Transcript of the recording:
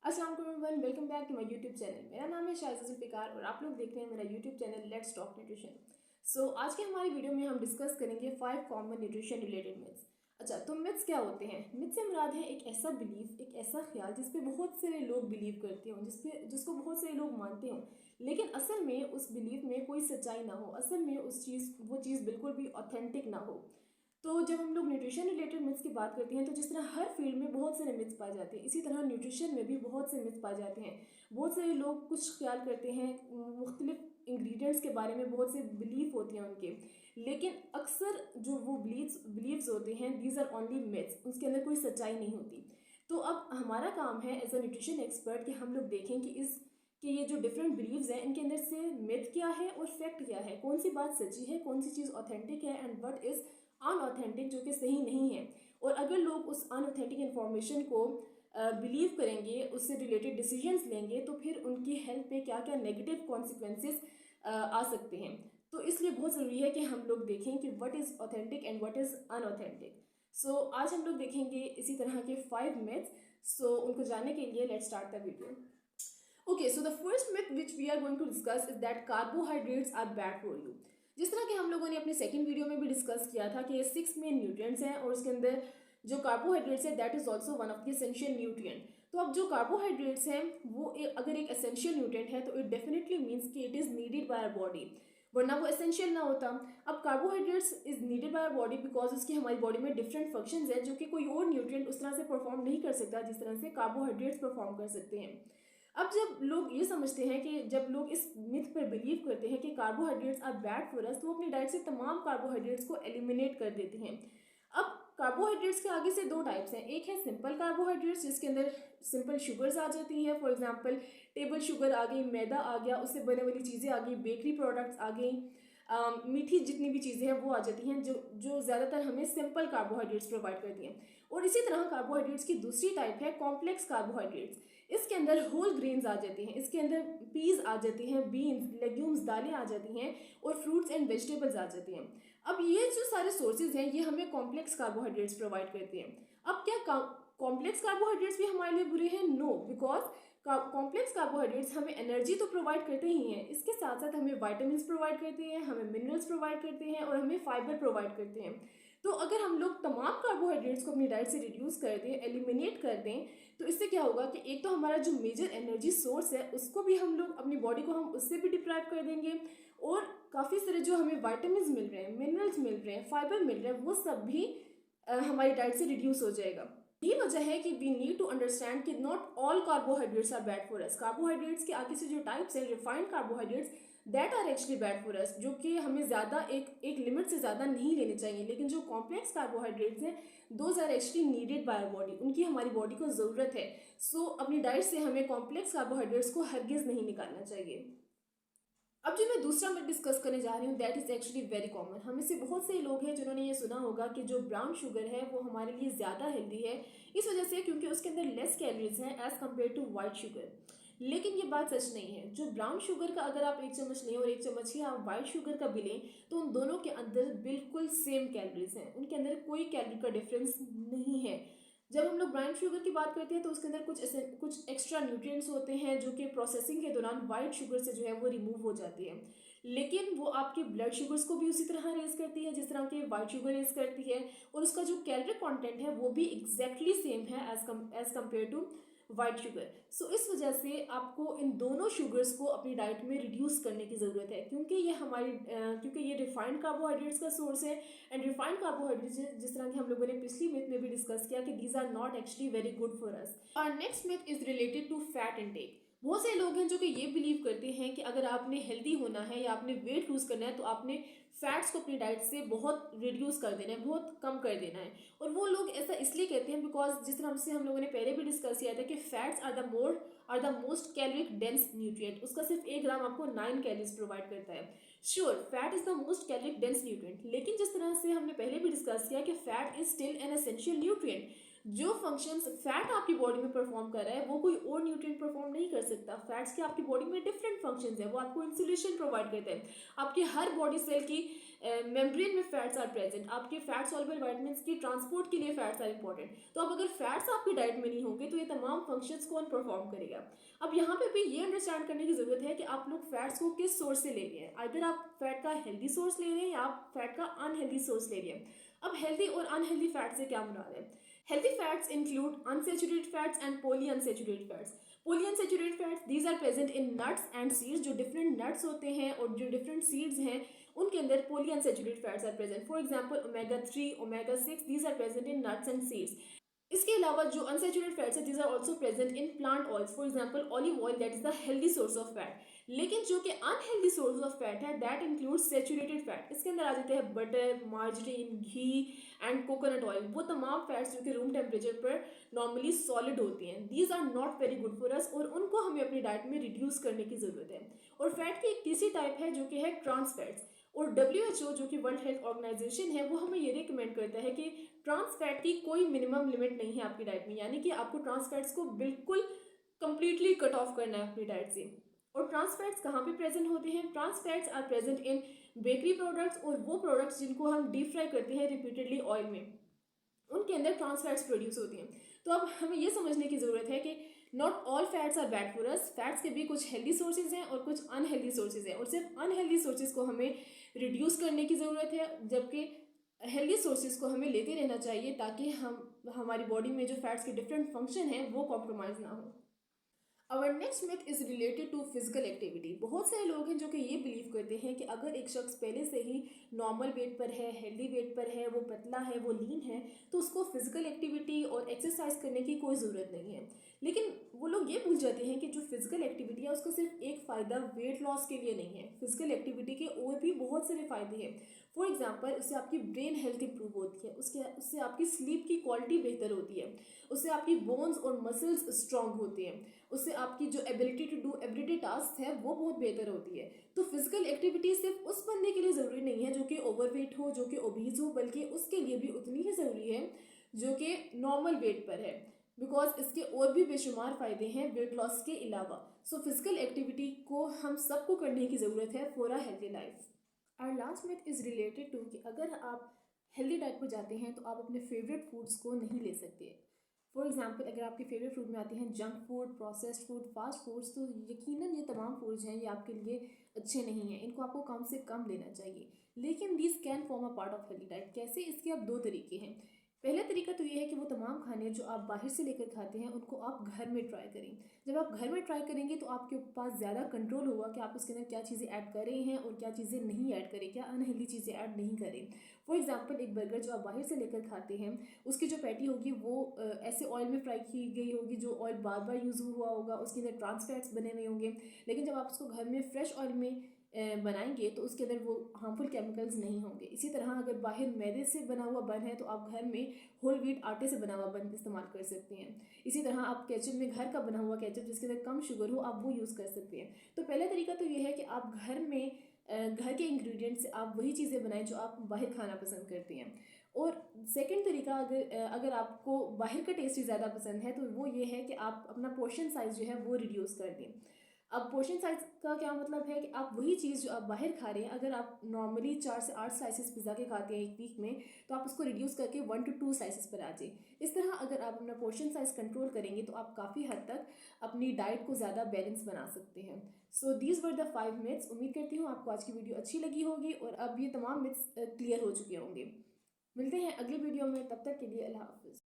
अस्सलाम वालेकुम, welcome back to my YouTube channel. मेरा नाम है शाइजा जुल्फ़िकार और आप लोग देख रहे हैं मेरा YouTube channel let's talk nutrition. आज के हमारी वीडियो में हम डिस्कस करेंगे 5 कॉमन न्यूट्रिशन रिलेटेड मिथ्स। अच्छा, तो मिथ्स क्या होते हैं? मिथ्स से मुराद है एक ऐसा बिलीफ, एक ऐसा ख्याल जिस पे बहुत सारे लोग बिलीव करते हों, जिसको बहुत सारे लोग मानते हों, लेकिन असल में उस बिलीफ में कोई सच्चाई ना हो, असल में वो चीज़ बिल्कुल भी ऑथेंटिक ना हो। तो जब हम लोग न्यूट्रिशन रिलेटेड मिथ्स की बात करते हैं, तो जिस तरह हर फील्ड में बहुत सारे मिथ्स पाए जाते हैं, इसी तरह न्यूट्रिशन में भी बहुत से मिथ्स पाए जाते हैं। बहुत सारे लोग कुछ ख्याल करते हैं, मुख्तलिफ इंग्रेडिएंट्स के बारे में बहुत से बिलीफ होते हैं उनके, लेकिन अक्सर जो वो बिलीव्स होते हैं, दीज आर ओनली मिथ्स, उसके अंदर कोई सच्चाई नहीं होती। तो अब हमारा काम है एज अ न्यूट्रिशन एक्सपर्ट कि हम लोग देखें कि ये जो डिफरेंट बिलीव्स हैं, इनके अंदर से मिथ क्या है और फैक्ट क्या है, कौन सी बात सच्ची है, कौन सी चीज़ ऑथेंटिक है एंड व्हाट इज़ अनऑथेंटिक, जो कि सही नहीं है। और अगर लोग उस अनऑथेंटिक इन्फॉर्मेशन को बिलीव करेंगे, उससे रिलेटेड डिसीजंस लेंगे, तो फिर उनकी हेल्थ पे क्या क्या नेगेटिव कॉन्सिक्वेंसेस आ सकते हैं। तो इसलिए बहुत ज़रूरी है कि हम लोग देखें कि what is authentic and what is unauthentic. आज हम लोग देखेंगे इसी तरह के 5 मिथ्स। उनको जानने के लिए let's start the video. Okay, so the first myth which we are going to discuss is that carbohydrates are bad for you. जिस तरह कि हम लोगों ने अपनी सेकंड वीडियो में भी डिस्कस किया था कि ये 6 मेन न्यूट्रिएंट्स हैं और उसके अंदर जो कार्बोहाइड्रेट्स है that is also one of the essential nutrient. तो अब जो कार्बोहाइड्रेट्स हैं वो अगर एक एसेंशियल न्यूट्रिएंट है तो इट डेफिनेटली मीन्स कि it is needed by our body, वरना वो एसेंशियल ना होता। अब carbohydrates is needed by our body because उसकी हमारी बॉडी में डिफरेंट फंक्शंस है जो कि कोई और न्यूट्रिएंट उस तरह से परफॉर्म नहीं कर सकता जिस तरह से कार्बोहाइड्रेट्स परफॉर्म कर सकते हैं। अब जब लोग ये समझते हैं कि जब लोग इस मिथ पर बिलीव करते हैं कि carbohydrates are bad for us, तो वो अपनी डाइट से तमाम कार्बोहाइड्रेट्स को एलिमिनेट कर देते हैं। अब कार्बोहाइड्रेट्स के आगे से 2 टाइप्स हैं। एक है सिंपल कार्बोहाइड्रेट्स जिसके अंदर सिंपल शुगर्स आ जाती हैं, फॉर एग्जांपल टेबल शुगर आ गई, मैदा आ गया, उससे बने वाली चीज़ें आ गई, बेकरी प्रोडक्ट्स आ गई, मीठी जितनी भी चीज़ें हैं वो आ जाती हैं जो जो ज़्यादातर हमें सिंपल कार्बोहाइड्रेट्स प्रोवाइड करती हैं। और इसी तरह कार्बोहाइड्रेट्स की दूसरी टाइप है कॉम्प्लेक्स कार्बोहाइड्रेट्स। इसके अंदर होल ग्रेन्स आ जाते हैं, इसके अंदर पीज आ जाती हैं, बीन्स, लेग्यूम्स, दालें आ जाती हैं और फ्रूट्स एंड वेजिटेबल्स आ जाती हैं। अब ये जो सारे सोर्सेज हैं ये हमें कॉम्प्लेक्स कार्बोहाइड्रेट्स प्रोवाइड करते हैं। अब क्या कॉम्प्लेक्स कार्बोहाइड्रेट्स भी हमारे लिए बुरे हैं? नो, बिकॉज कॉम्प्लेक्स कार्बोहाइड्रेट्स हमें एनर्जी तो प्रोवाइड करते ही हैं, इसके साथ साथ हमें वाइटामिन प्रोवाइड करते हैं, हमें मिनरल्स प्रोवाइड करते हैं और हमें फाइबर प्रोवाइड करते हैं। तो अगर हम लोग तमाम कार्बोहाइड्रेट्स को अपनी डाइट से रिड्यूस कर दें, एलिमिनेट कर दें, तो इससे क्या होगा कि एक तो हमारा जो मेजर एनर्जी सोर्स है उसको भी हम लोग अपनी बॉडी को हम उससे भी डिप्राइव कर देंगे और काफ़ी सारे जो हमें वाइटामिन मिल रहे हैं, मिनरल्स मिल रहे हैं, फाइबर मिल रहे हैं, वो सब भी हमारी डाइट से रिड्यूस हो जाएगा। ये वजह है कि वी नीड टू अंडरस्टैंड कि not all carbohydrates are bad for us. Carbohydrates के आगे से जो टाइप्स हैं, refined carbohydrates, that are actually bad for us, जो कि हमें ज़्यादा एक लिमिट से ज़्यादा नहीं लेने चाहिए। लेकिन जो कॉम्प्लेक्स कार्बोहाइड्रेट्स हैं those are actually needed by our body, उनकी हमारी बॉडी को ज़रूरत है। अपनी डाइट से हमें कॉम्प्लेक्स कार्बोहाइड्रेट्स को हरगिज़ नहीं निकालना चाहिए। अब जो मैं दूसरा मैं डिस्कस करने जा रही हूँ that is actually very common. हम में से बहुत से लोग हैं जिन्होंने ये सुना होगा कि जो ब्राउन शुगर है वो हमारे लिए ज़्यादा हेल्दी है, इस वजह से क्योंकि उसके अंदर लेस कैलोरीज हैं as compared to white sugar. लेकिन ये बात सच नहीं है। जो ब्राउन शुगर का अगर आप 1 चम्मच लें और 1 चम्मच ही आप वाइट शुगर का भी लें, तो उन दोनों के अंदर बिल्कुल सेम कैलोरीज हैं, उनके अंदर कोई कैलोरी का डिफरेंस नहीं है। जब हम लोग ब्राउन शुगर की बात करते हैं तो उसके अंदर कुछ एक्स्ट्रा न्यूट्रिएंट्स होते हैं जो कि प्रोसेसिंग के दौरान वाइट शुगर से जो है वो रिमूव हो जाती है, लेकिन वो आपके ब्लड शुगर्स को भी उसी तरह रेज करती है जिस तरह की वाइट शुगर रेज करती है, और उसका जो कैलोरी कंटेंट है वो भी एग्जैक्टली सेम है as compared to white sugar. इस वजह से आपको इन दोनों शुगर्स को अपनी डाइट में रिड्यूस करने की ज़रूरत है, क्योंकि ये रिफाइंड कार्बोहाइड्रेट्स का सोर्स है। एंड रिफाइंड कार्बोहाइड्रेट्स जिस तरह की हम लोगों ने पिछली मिथ में भी डिस्कस किया कि these are not actually very good for us. और next myth is related to fat intake. बहुत से लोग हैं जो कि ये बिलीव करते हैं कि अगर आपने हेल्दी होना है या आपने वेट लूज करना है तो आपने फैट्स को अपनी डाइट से बहुत रिड्यूस कर देना है, बहुत कम कर देना है। और वो लोग ऐसा इसलिए कहते हैं बिकॉज जिस तरह से हम लोगों ने पहले भी डिस्कस किया था कि fats are the most caloric dense nutrient. उसका सिर्फ 1 ग्राम आपको 9 कैलोरीज प्रोवाइड करता है। Sure, fat is the most caloric dense nutrient, लेकिन जिस तरह से हमने पहले भी डिस्कस किया कि fat is still an essential nutrient. जो फंक्शंस फैट आपकी बॉडी में परफॉर्म कर रहा है वो कोई और न्यूट्रिएंट परफॉर्म नहीं कर सकता। फैट्स के आपकी बॉडी में डिफरेंट फंक्शंस है, वो आपको इंसुलेशन प्रोवाइड करते हैं, आपके हर बॉडी सेल की मेम्ब्रेन में फैट्स आर प्रेजेंट, आपके फैट सॉल्युबल विटामिन्स की ट्रांसपोर्ट के लिए फैट्स आर इंपॉर्टेंट। तो अब अगर फैट्स आपकी डाइट में नहीं होंगे तो ये तमाम फंक्शंस कौन परफॉर्म करेगा। अब यहाँ पे भी ये अंडरस्टैंड करने की जरूरत है कि आप लोग फैट्स को किस सोर्स से ले रहे हैं, अगर आप फैट का हेल्दी सोर्स ले रहे हैं या आप फैट का अनहेल्दी सोर्स ले रहे हैं। अब हेल्दी और अनहेल्दी फैट से क्या मुराद है। Healthy fats include unsaturated fats and poly unsaturated fats. Poly unsaturated fats these are present in nuts and seeds, जो डिफरेंट नट्स होते हैं और जो डिफरेंट सीड्स हैं उनके अंदर poly unsaturated fats are present. For example omega 3, omega 6, these are present in nuts and seeds. इसके अलावा जो अनसेचुरेटेड फैट्स है these are also present in plant oils, for example olive oil, that is the healthy source of fat. लेकिन जो कि unhealthy source of fat है that includes saturated fat. इसके अंदर आ जाते हैं butter, margarine, ghee and coconut oil, वो तमाम फैट्स जो कि रूम टेम्परेचर पर नॉर्मली सॉलिड होती हैं। These are not very good for us और उनको हमें अपनी डाइट में रिड्यूस करने की जरूरत है। और फैट की एक तीसरी टाइप है जो कि है ट्रांस फैट्स। और WHO जो कि वर्ल्ड हेल्थ ऑर्गेनाइजेशन है वो हमें ये रिकमेंड करता है कि ट्रांस फैट की कोई मिनिमम लिमिट नहीं है आपकी डाइट में, यानी कि आपको ट्रांस फैट्स को बिल्कुल कंप्लीटली कट ऑफ करना है अपनी डाइट से। और ट्रांस फैट्स कहाँ पे प्रेजेंट होते हैं। Trans fats are present in bakery products और वो प्रोडक्ट्स जिनको हम डीप फ्राई करते हैं रिपीटेडली ऑयल में, उनके अंदर ट्रांस फैट्स प्रोड्यूस होती हैं। तो अब हमें ये समझने की ज़रूरत है कि not all fats are bad for us. Fats के भी कुछ हेल्दी सोर्सेज हैं और कुछ अनहेल्दी सोर्सेज हैं, और सिर्फ अनहेल्दी सोर्सेज को हमें रिड्यूस करने की ज़रूरत है, जबकि हेल्दी सोर्सेज को हमें लेते रहना चाहिए ताकि हमारी बॉडी में जो फैट्स के डिफरेंट फंक्शन हैं वो कॉम्प्रोमाइज़ ना हो। Our next myth is related to physical activity. बहुत सारे लोग हैं जो कि ये बिलीव करते हैं कि अगर एक शख्स पहले से ही नॉर्मल वेट पर है, हेल्दी वेट पर है, वो पतला है, वो लीन है, तो उसको फिजिकल एक्टिविटी और एक्सरसाइज करने की कोई ज़रूरत नहीं है। लेकिन वो लोग ये भूल जाते हैं कि जो फिजिकल एक्टिविटी है उसका सिर्फ एक फ़ायदा वेट लॉस के लिए नहीं है। फिजिकल एक्टिविटी के और भी बहुत सारे फ़ायदे हैं। फॉर एग्जाम्पल, उससे आपकी ब्रेन हेल्थ इंप्रूव होती है, उससे आपकी स्लीप की क्वालिटी बेहतर होती है, उससे आपकी बोन्स और मसल्स स्ट्रांग होते हैं, उससे आपकी जो ability to do everyday task है वो बहुत बेहतर होती है। तो फिजिकल एक्टिविटी सिर्फ उस बंदे के लिए ज़रूरी नहीं है जो कि ओवरवेट हो, जो कि ओबीज हो, बल्कि उसके लिए भी उतनी ही ज़रूरी है जो कि नॉर्मल वेट पर है, बिकॉज इसके और भी बेशुमार फ़ायदे हैं वेट लॉस के अलावा। सो फिजिकल एक्टिविटी को हम सबको करने की ज़रूरत है फॉर अ हेल्दी लाइफ। और last myth is related to कि अगर आप हेल्दी डाइट पर जाते हैं तो आप अपने फेवरेट फूड्स को नहीं ले सकते। फॉर एग्जाम्पल, अगर आपके फेवरेट फूड में आते हैं junk food, processed food, fast foods, तो यकीनन ये तमाम फूड्स हैं ये आपके लिए अच्छे नहीं हैं, इनको आपको कम से कम लेना चाहिए। लेकिन this can form a part of healthy diet. कैसे, इसके अब दो तरीके हैं। पहला तरीका तो ये है कि वो तमाम खाने जो आप बाहर से लेकर खाते हैं उनको आप घर में ट्राई करें। जब आप घर में ट्राई करेंगे तो आपके पास ज़्यादा कंट्रोल होगा कि आप उसके अंदर क्या चीज़ें ऐड कर रहे हैं और क्या चीज़ें नहीं ऐड करें, क्या अनहेल्दी चीज़ें ऐड नहीं करें। फॉर एग्जाम्पल, एक बर्गर जो आप बाहर से लेकर खाते हैं उसकी जो पैटी होगी वो ऐसे ऑयल में फ्राई की गई होगी जो ऑयल बार बार यूज़ हुआ होगा, उसके अंदर ट्रांस फैट्स बने हुए होंगे। लेकिन जब आप उसको घर में फ्रेश ऑयल में बनाएंगे तो उसके अंदर वो हार्मफुल केमिकल्स नहीं होंगे। इसी तरह अगर बाहर मैदे से बना हुआ बन है तो आप घर में होल व्हीट आटे से बना हुआ बन इस्तेमाल कर सकते हैं। इसी तरह आप केचप में घर का बना हुआ केचप जिसके अंदर कम शुगर हो आप वो यूज़ कर सकते हैं। तो पहला तरीका तो ये है कि आप घर में घर के इंग्रेडिएंट्स से आप वही चीज़ें बनाएं जो आप बाहर खाना पसंद करते हैं। और सेकंड तरीका, अगर आपको बाहर का टेस्ट ही ज़्यादा पसंद है तो वो ये है कि आप अपना पोर्शन साइज़ जो है वो रिड्यूस कर दें। अब पोर्शन साइज का क्या मतलब है कि आप वही चीज़ जो आप बाहर खा रहे हैं, अगर आप नॉर्मली 4 से 8 स्लाइसेस पिज़्ज़ा के खाते हैं एक वीक में, तो आप उसको रिड्यूस करके 1 to 2 स्लाइसेस पर आ जाए। इस तरह अगर आप अपना पोर्शन साइज कंट्रोल करेंगे तो आप काफ़ी हद तक अपनी डाइट को ज़्यादा बैलेंस बना सकते हैं। So these were the 5 myths. उम्मीद करती हूँ आपको आज की वीडियो अच्छी लगी होगी और अब ये तमाम मिथ्स क्लियर हो चुके होंगे। मिलते हैं अगली वीडियो में, तब तक के लिए अल्लाह हाफिज़।